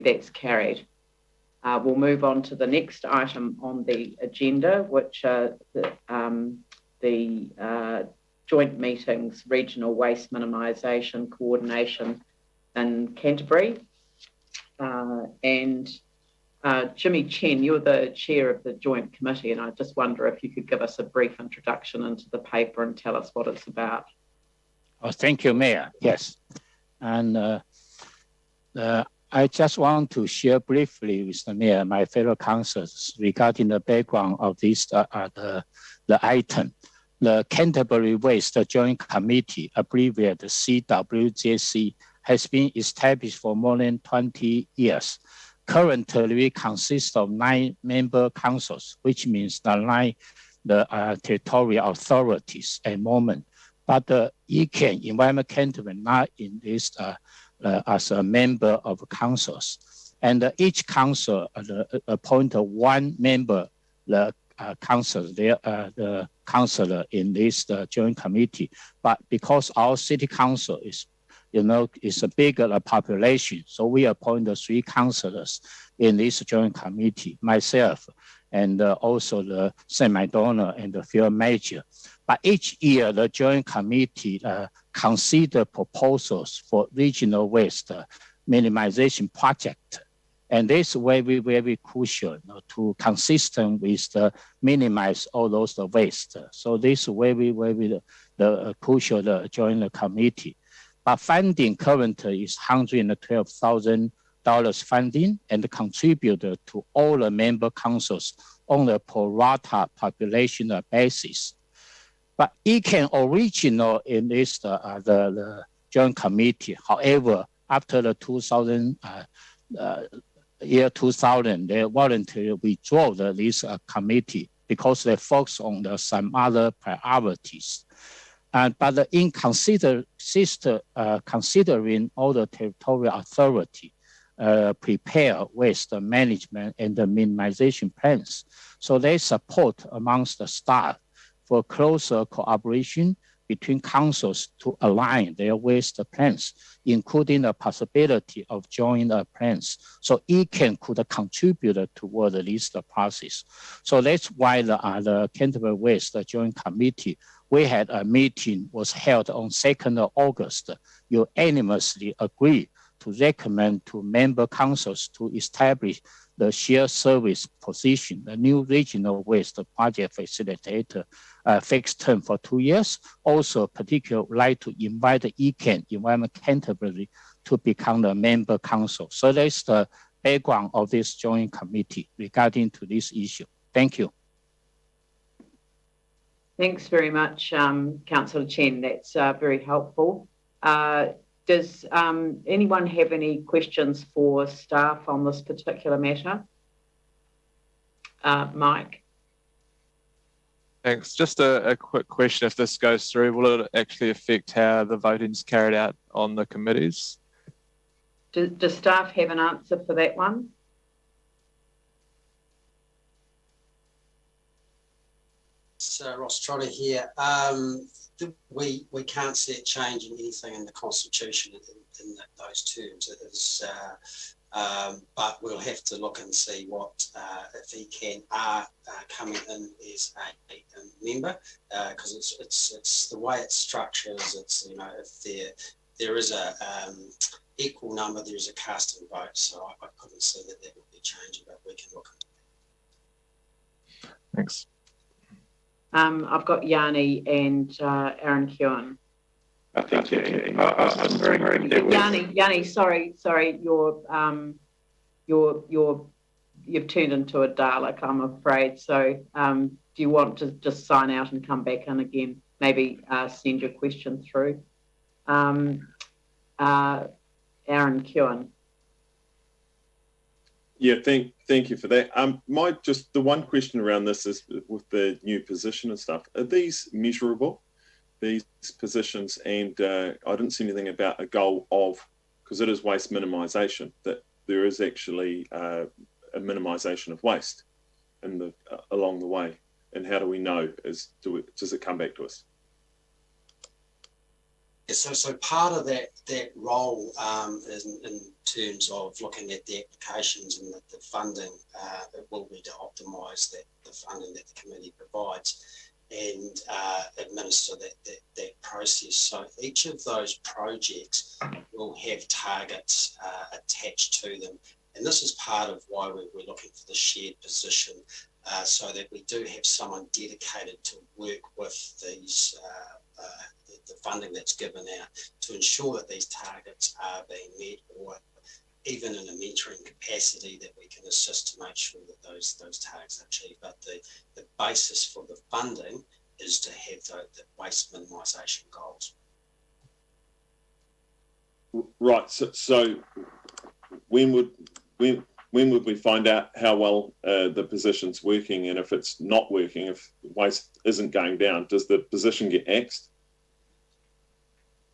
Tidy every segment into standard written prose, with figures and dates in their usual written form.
That's carried. We'll move on to the next item on the agenda, which are the joint meetings, regional waste minimisation coordination in Canterbury. Jimmy Chen, you're the chair of the joint committee, and I just wonder if you could give us a brief introduction into the paper and tell us what it's about. Oh, thank you, Mayor. Yes. And I just want to share briefly with the Mayor, my fellow councillors, regarding the background of this the item. The Canterbury Waste Joint Committee, abbreviated CWJC, has been established for more than 20 years. Currently, we consist of 9 member councils, which means the territorial authorities at the moment. But the ECAN, Environment Canterbury, not in this as a member of councils. And each council appoint 1 member, the councillor in this joint committee. But because our city council is a bigger population, so we appoint 3 councillors in this joint committee, myself, and also the St. McDonald and the field manager. But each year, the joint committee consider proposals for regional waste minimization project. And this will be very crucial to consistent with the minimize all those waste. So this will be the crucial joint committee. But funding currently is $112,000 funding and contributed to all the member councils on a pro rata population basis. But ECAN original in this the joint committee. However, after the 2000, they voluntarily withdrew this committee because they focus on some other priorities. But in considering all the territorial authority prepare waste management and the minimization plans, so they support amongst the staff for closer cooperation between councils to align their waste plans, including the possibility of joint plans. So ECAN could contribute toward this process. So that's why the Canterbury Waste Joint Committee, we had a meeting was held on 2nd of August, unanimously agreed to recommend to member councils to establish the shared service position, the new regional waste project facilitator, fixed term for 2 years. Also, particularly like to invite the ECAN, Environment Canterbury, to become the member council. So that's the background of this joint committee regarding to this issue. Thank you. Thanks very much, Councillor Chen. That's very helpful. Does anyone have any questions for staff on this particular matter? Mike? Thanks. Just a quick question. If this goes through, will it actually affect how the voting is carried out on the committees? Does staff have an answer for that one? So Ross Trotter here. We can't see it changing anything in the constitution in those terms. It is, but we'll have to look and see what if ECAN are coming in as a member, because it's the way it's structured. It's if there is a equal number, there is a casting vote. So I couldn't see that would be changing, but we can look into that. Thanks. I've got Yanni and Aaron Keown. Thank you. Yanni, sorry, you've turned into a Dalek, I'm afraid. So do you want to just sign out and come back in again? Maybe send your question through. Aaron Keown. Yeah, thank you for that. Just the one question around this is with the new position and stuff. Are these measurable, these positions? And I didn't see anything about a goal of, because it is waste minimisation, that there is actually a minimisation of waste in along the way. And how do we know? Does it come back to us? So part of that role in terms of looking at the applications and the funding, it will be to optimise the funding that the committee provides and administer that process. So each of those projects will have targets attached to them, and this is part of why we're looking for the shared position, so that we do have someone dedicated to work with these the funding that's given out to ensure that these targets are being met, or even in a mentoring capacity that we can assist to make sure that those targets are achieved. But the basis for the funding is to have the waste minimisation goals. Right. So when would we find out how well the position's working, and if it's not working, if waste isn't going down, does the position get axed?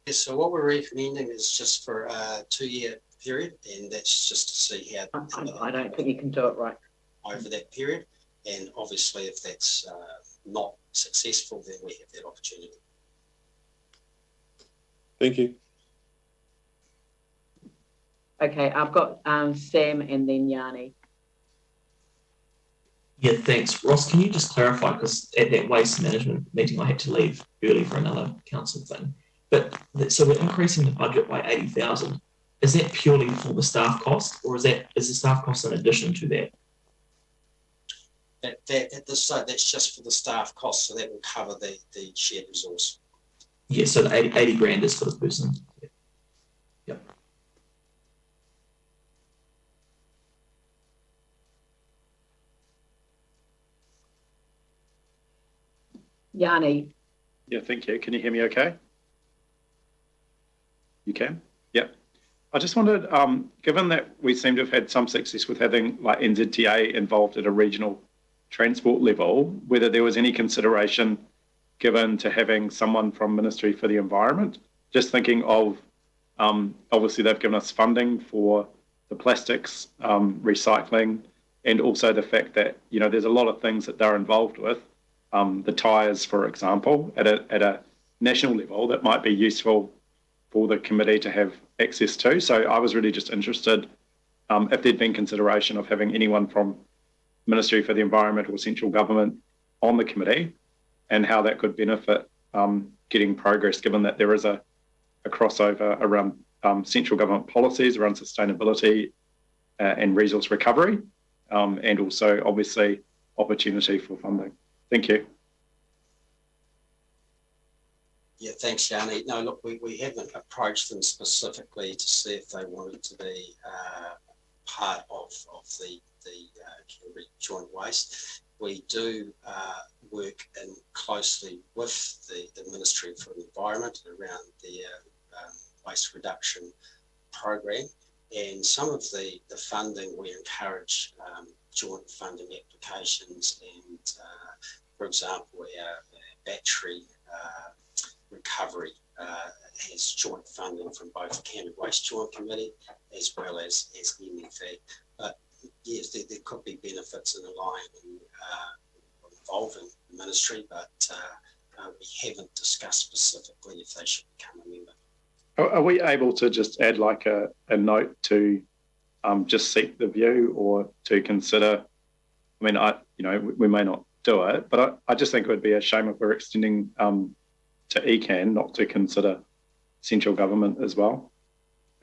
Yes, so what we're recommending is just for a 2-year period, and that's just to see how I don't think you can do it right over that period. And obviously, if that's not successful, then we have that opportunity. Thank you. Okay, I've got Sam and then Yanni. Yeah, thanks. Ross, can you just clarify, because at that waste management meeting I had to leave early for another council thing, but so we're increasing the budget by 80,000. Is that purely for the staff cost, or is the staff cost in addition to that? That's just for the staff cost, so that will cover the shared resource. Yeah, so the 80 grand is for the person. Yep. Yanni. Yeah, thank you. Can you hear me okay? You can? Yep. I just wondered, given that we seem to have had some success with having like NZTA involved at a regional transport level, whether there was any consideration given to having someone from Ministry for the Environment. Just thinking of, obviously they've given us funding for the plastics recycling, and also the fact that, you know, there's a lot of things that they're involved with, the tyres, for example, at a national level that might be useful for the committee to have access to. So I was really just interested if there'd been consideration of having anyone from Ministry for the Environment or central government on the committee, and how that could benefit getting progress, given that there is a crossover around central government policies around sustainability and resource recovery, and also obviously opportunity for funding. Thank you. Yeah, thanks, Yanni. No, look, we haven't approached them specifically to see if they wanted to be part of the Canterbury joint waste. We do work in closely with the Ministry for the Environment around the waste reduction program, and some of the funding we encourage joint funding applications, and for example our battery recovery has joint funding from both the Canterbury Waste Joint Committee as well as MFE. But yes, there could be benefits in involving the ministry, but we haven't discussed specifically if they should become a member. Are we able to just add like a note to just seek the view, or to consider? I mean, we may not do it, but I just think it would be a shame if we're extending to ECAN not to consider central government as well,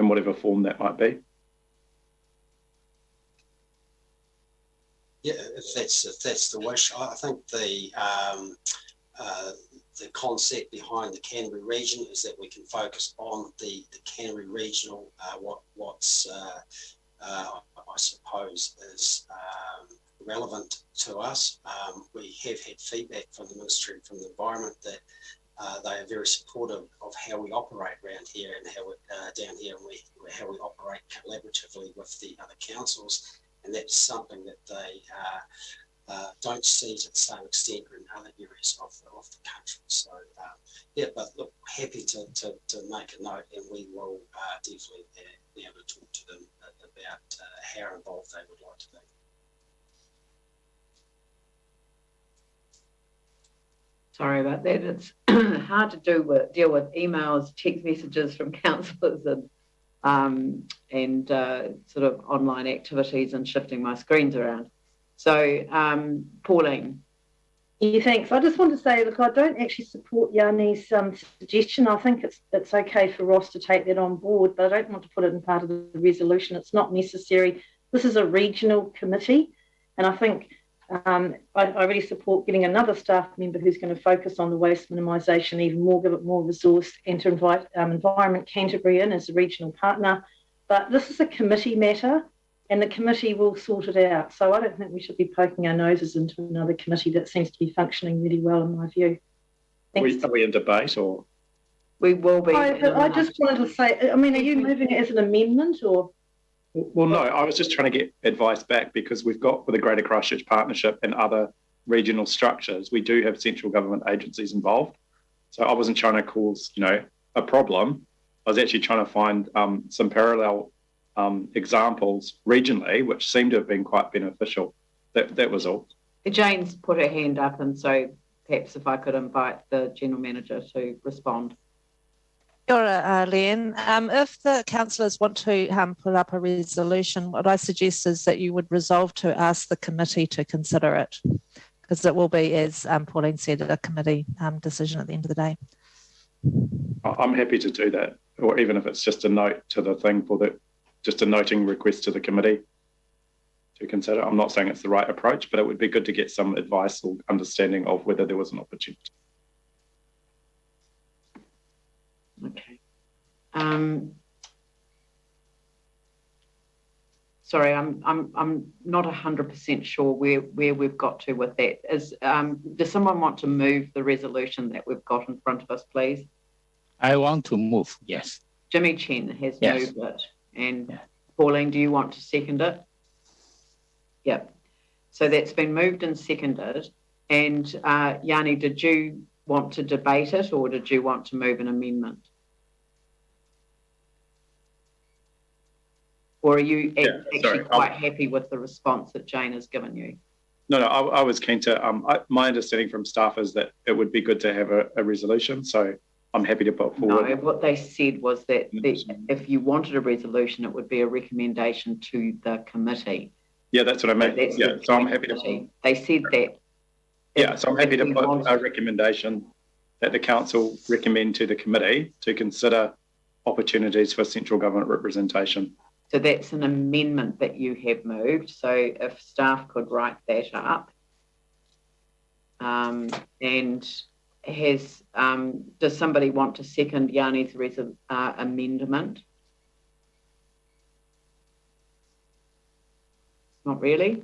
in whatever form that might be. Yeah, if that's the wish. I think the concept behind the Canterbury region is that we can focus on the Canterbury regional, what's I suppose is relevant to us. We have had feedback from the Ministry from the Environment that they are very supportive of how we operate around here and how down here, and how we operate collaboratively with the other councils, and that's something that they don't see to the same extent in other areas of the country. So yeah, but look, happy to make a note, and we will definitely be able to talk to them about how involved they would like to be. Sorry about that. It's hard to deal with emails, text messages from councillors and sort of online activities and shifting my screens around. So, Pauline. Yeah, thanks. I just want to say, look, I don't actually support Yanni's suggestion. I think it's okay for Ross to take that on board, but I don't want to put it in part of the resolution. It's not necessary. This is a regional committee, and I think I really support getting another staff member who's going to focus on the waste minimisation even more, give it more resource, and to invite Environment Canterbury in as a regional partner. But this is a committee matter, and the committee will sort it out. So I don't think we should be poking our noses into another committee that seems to be functioning really well, in my view. Are we in debate, or? We will be. I just wanted to say, I mean, are you moving it as an amendment, or? Well, no, I was just trying to get advice back, because we've got, with the Greater Christchurch Partnership and other regional structures, we do have central government agencies involved. So I wasn't trying to cause, a problem. I was actually trying to find some parallel examples regionally, which seem to have been quite beneficial. That was all. Jane's put her hand up, and so perhaps if I could invite the General Manager to respond. Sure, Leanne. If the councillors want to put up a resolution, what I suggest is that you would resolve to ask the committee to consider it, because it will be, as Pauline said, a committee decision at the end of the day. I'm happy to do that, or even if it's just a note to the thing just a noting request to the committee to consider. I'm not saying it's the right approach, but it would be good to get some advice or understanding of whether there was an opportunity. Okay. Sorry, I'm not 100% sure where we've got to with that. Does someone want to move the resolution that we've got in front of us, please? I want to move, yes. Jimmy Chen has moved it. And Pauline, do you want to second it? Yep. So that's been moved and seconded. And Yanni, did you want to debate it, or did you want to move an amendment? Or are you actually quite happy with the response that Jane has given you? No, I was keen to, my understanding from staff is that it would be good to have a resolution. So I'm happy to put forward. No, what they said was that if you wanted a resolution, it would be a recommendation to the committee. Yeah, that's what I meant. So I'm happy to. They said that. Yeah, so I'm happy to put a recommendation that the council recommend to the committee to consider opportunities for central government representation. So that's an amendment that you have moved. So if staff could write that up. And does somebody want to second Yanni's amendment? Not really.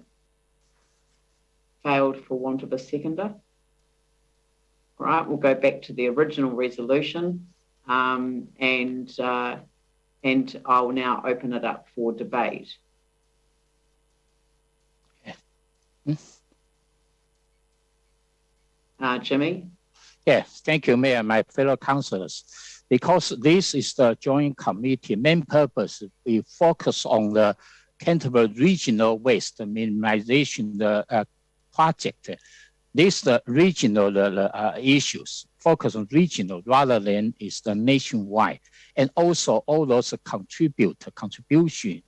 Failed for want of a seconder. All right, we'll go back to the original resolution, and I'll now open it up for debate. Jimmy? Yes, thank you, Mayor, my fellow councillors. Because this is the joint committee, main purpose, we focus on the Canterbury regional waste minimisation project. This the regional issues, focus on regional rather than is the nationwide. And also all those contribution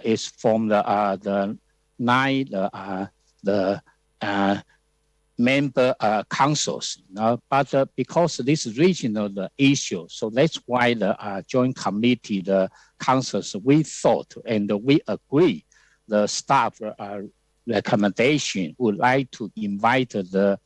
is from the member councils, but because this is regional issue, so that's why the joint committee, the councils, we thought and we agree the staff recommendation would like to invite the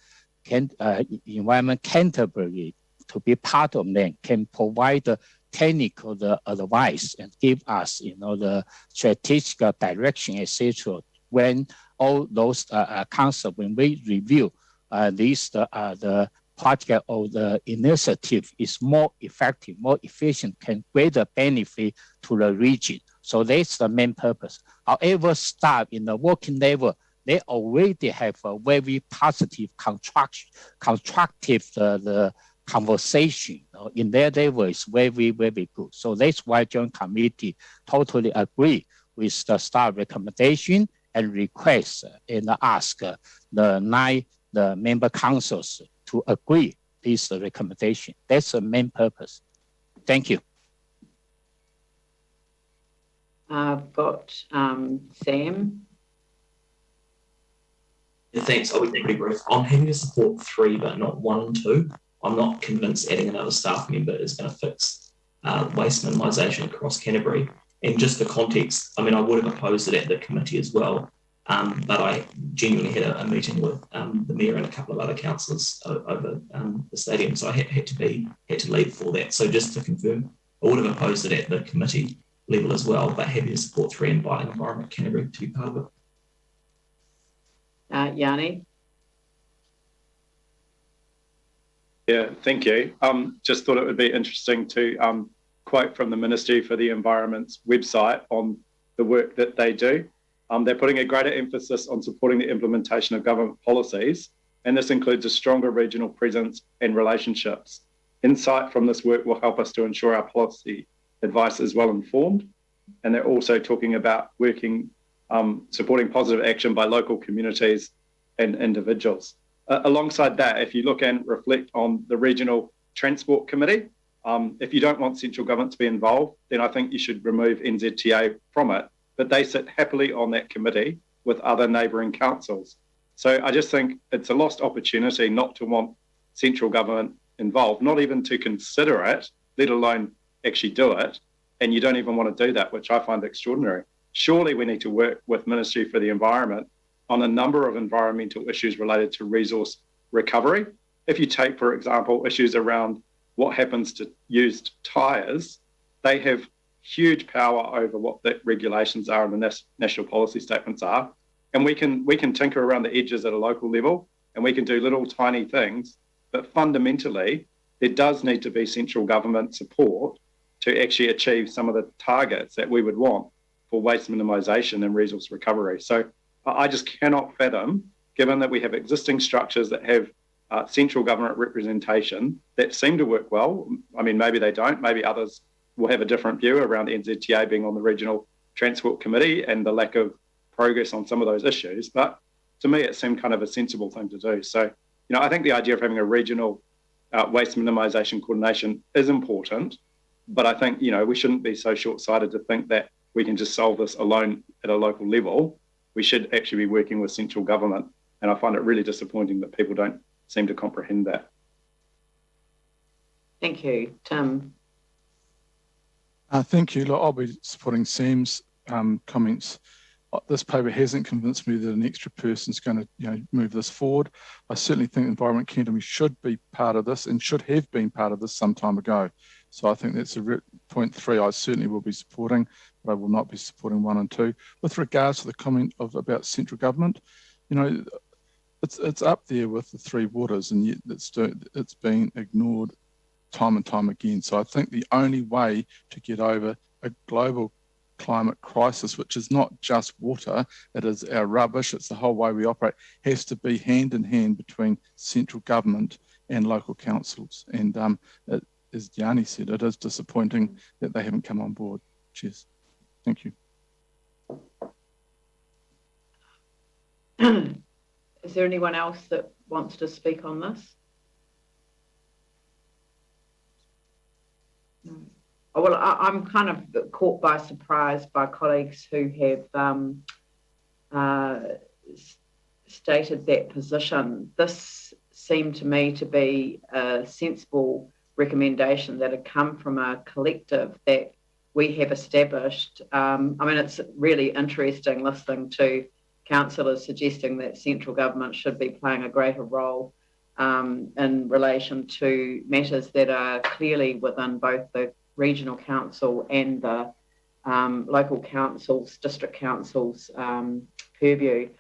Environment Canterbury to be part of them, can provide the technical advice and give us, the strategic direction, etc. When all those councils, when we review the project or the initiative is more effective, more efficient, can greater benefit to the region. So that's the main purpose. However, staff in the working level, they already have a very positive constructive the conversation in their level is very, very good. So that's why joint committee totally agree with the staff recommendation and request and ask the member councils to agree this recommendation. That's the main purpose. Thank you. I've got Sam. Yeah, thanks. I'll be pretty brief. I'm happy to support 3, but not 1 and 2. I'm not convinced adding another staff member is going to fix waste minimisation across Canterbury. And just for context, I mean, I would have opposed it at the committee as well, but I genuinely had a meeting with the mayor and a couple of other councillors over the stadium, so I had to leave for that. So just to confirm, I would have opposed it at the committee level as well, but happy to support 3 and invite Environment Canterbury to be part of it. Yanni? Yeah, thank you. Just thought it would be interesting to quote from the Ministry for the Environment's website on the work that they do. They're putting a greater emphasis on supporting the implementation of government policies, and this includes a stronger regional presence and relationships. Insight from this work will help us to ensure our policy advice is well informed, and they're also talking about working, supporting positive action by local communities and individuals. Alongside that, if you look and reflect on the Regional Transport Committee, if you don't want central government to be involved, then I think you should remove NZTA from it, but they sit happily on that committee with other neighbouring councils. So I just think it's a lost opportunity not to want central government involved, not even to consider it, let alone actually do it, and you don't even want to do that, which I find extraordinary. Surely we need to work with Ministry for the Environment on a number of environmental issues related to resource recovery. If you take, for example, issues around what happens to used tyres, they have huge power over what the regulations are and the national policy statements are. And we can tinker around the edges at a local level, and we can do little tiny things, but fundamentally, there does need to be central government support to actually achieve some of the targets that we would want for waste minimisation and resource recovery. So I just cannot fathom, given that we have existing structures that have central government representation that seem to work well. I mean, maybe they don't, maybe others will have a different view around NZTA being on the Regional Transport Committee and the lack of progress on some of those issues. But to me, it seemed kind of a sensible thing to do. So, I think the idea of having a regional waste minimisation coordination is important, but I think, we shouldn't be so short-sighted to think that we can just solve this alone at a local level. We should actually be working with central government, and I find it really disappointing that people don't seem to comprehend that. Thank you. Tim? Thank you. Look, I'll be supporting Sam's comments. This paper hasn't convinced me that an extra person is going to move this forward. I certainly think Environment Canterbury should be part of this and should have been part of this some time ago. So I think that's point 3 I certainly will be supporting, but I will not be supporting 1 and 2. With regards to the comment about central government, it's up there with the 3 waters, and yet it's been ignored time and time again. So I think the only way to get over a global climate crisis, which is not just water, it is our rubbish, it's the whole way we operate, has to be hand in hand between central government and local councils. And as Yanni said, it is disappointing that they haven't come on board. Cheers. Thank you. Is there anyone else that wants to speak on this? No. Oh, well, I'm kind of caught by surprise by colleagues who have stated that position. This seemed to me to be a sensible recommendation that had come from a collective that we have established. I mean, it's really interesting listening to councillors suggesting that central government should be playing a greater role in relation to matters that are clearly within both the regional council and the local councils, district councils purview.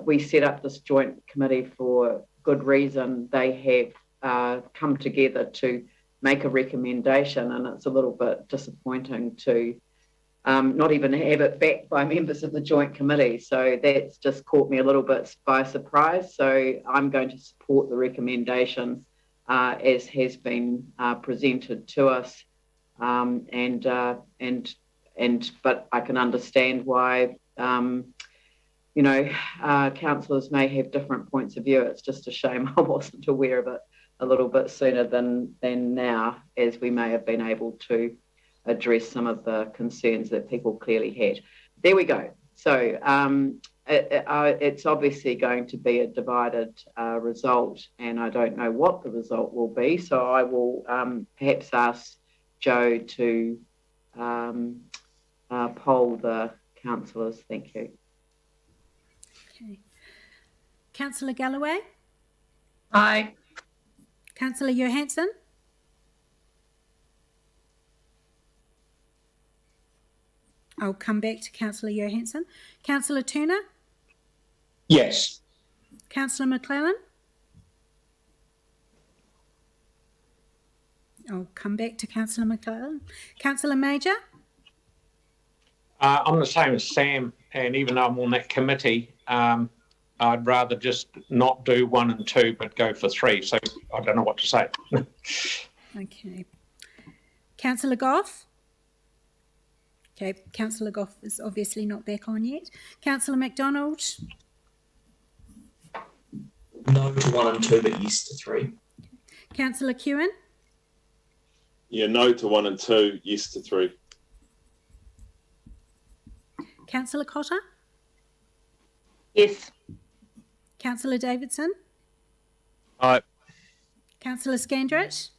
We set up this joint committee for good reason. They have come together to make a recommendation, and it's a little bit disappointing to not even have it backed by members of the joint committee. So that's just caught me a little bit by surprise. So I'm going to support the recommendation as has been presented to us. But I can understand why councillors may have different points of view. It's just a shame I wasn't aware of it a little bit sooner than now, as we may have been able to address some of the concerns that people clearly had. There we go. So it's obviously going to be a divided result, and I don't know what the result will be. So I will perhaps ask Joe to poll the councillors. Thank you. Okay. Councillor Galloway? Aye. Councillor Johansson? I'll come back to Councillor Johansson. Councillor Turner? Yes. Councillor McClellan? I'll come back to Councillor McClellan. Councillor Major? I'm the same as Sam, and even though I'm on that committee, I'd rather just not do 1 and 2, but go for 3. So I don't know what to say. Okay. Councillor Goff? Okay, Councillor Goff is obviously not back on yet. Councillor McDonald? No to 1 and 2, but yes to 3. Councillor Kewen? Yeah, no to 1 and 2, yes to 3. Councillor Cotter? Yes. Councillor Davidson? Aye. Councillor Scandrett?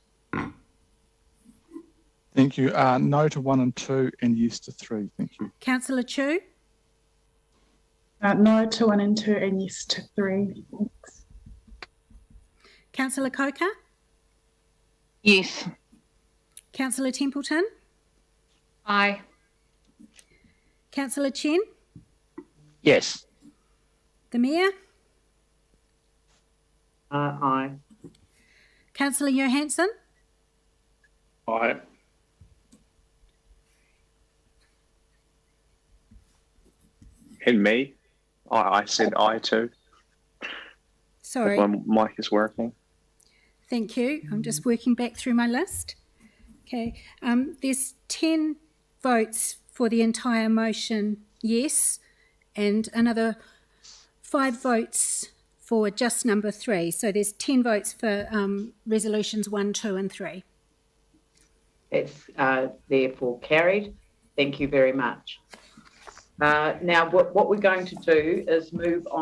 Thank you. No to 1 and 2 and yes to 3. Thank you. Councillor Chu? No to 1 and 2 and yes to 3. Thanks. Councillor Coker? Yes. Councillor Templeton? Aye. Councillor Chen? Yes. The Mayor? Aye. Councillor Johansson? Aye. And me? I said aye too. Sorry. If my mic is working. Thank you. I'm just working back through my list. Okay. There's 10 votes for the entire motion, yes, and another 5 votes for just number 3. So there's 10 votes for resolutions 1, 2 and 3. It's therefore carried. Thank you very much. Now, what we're going to do is move on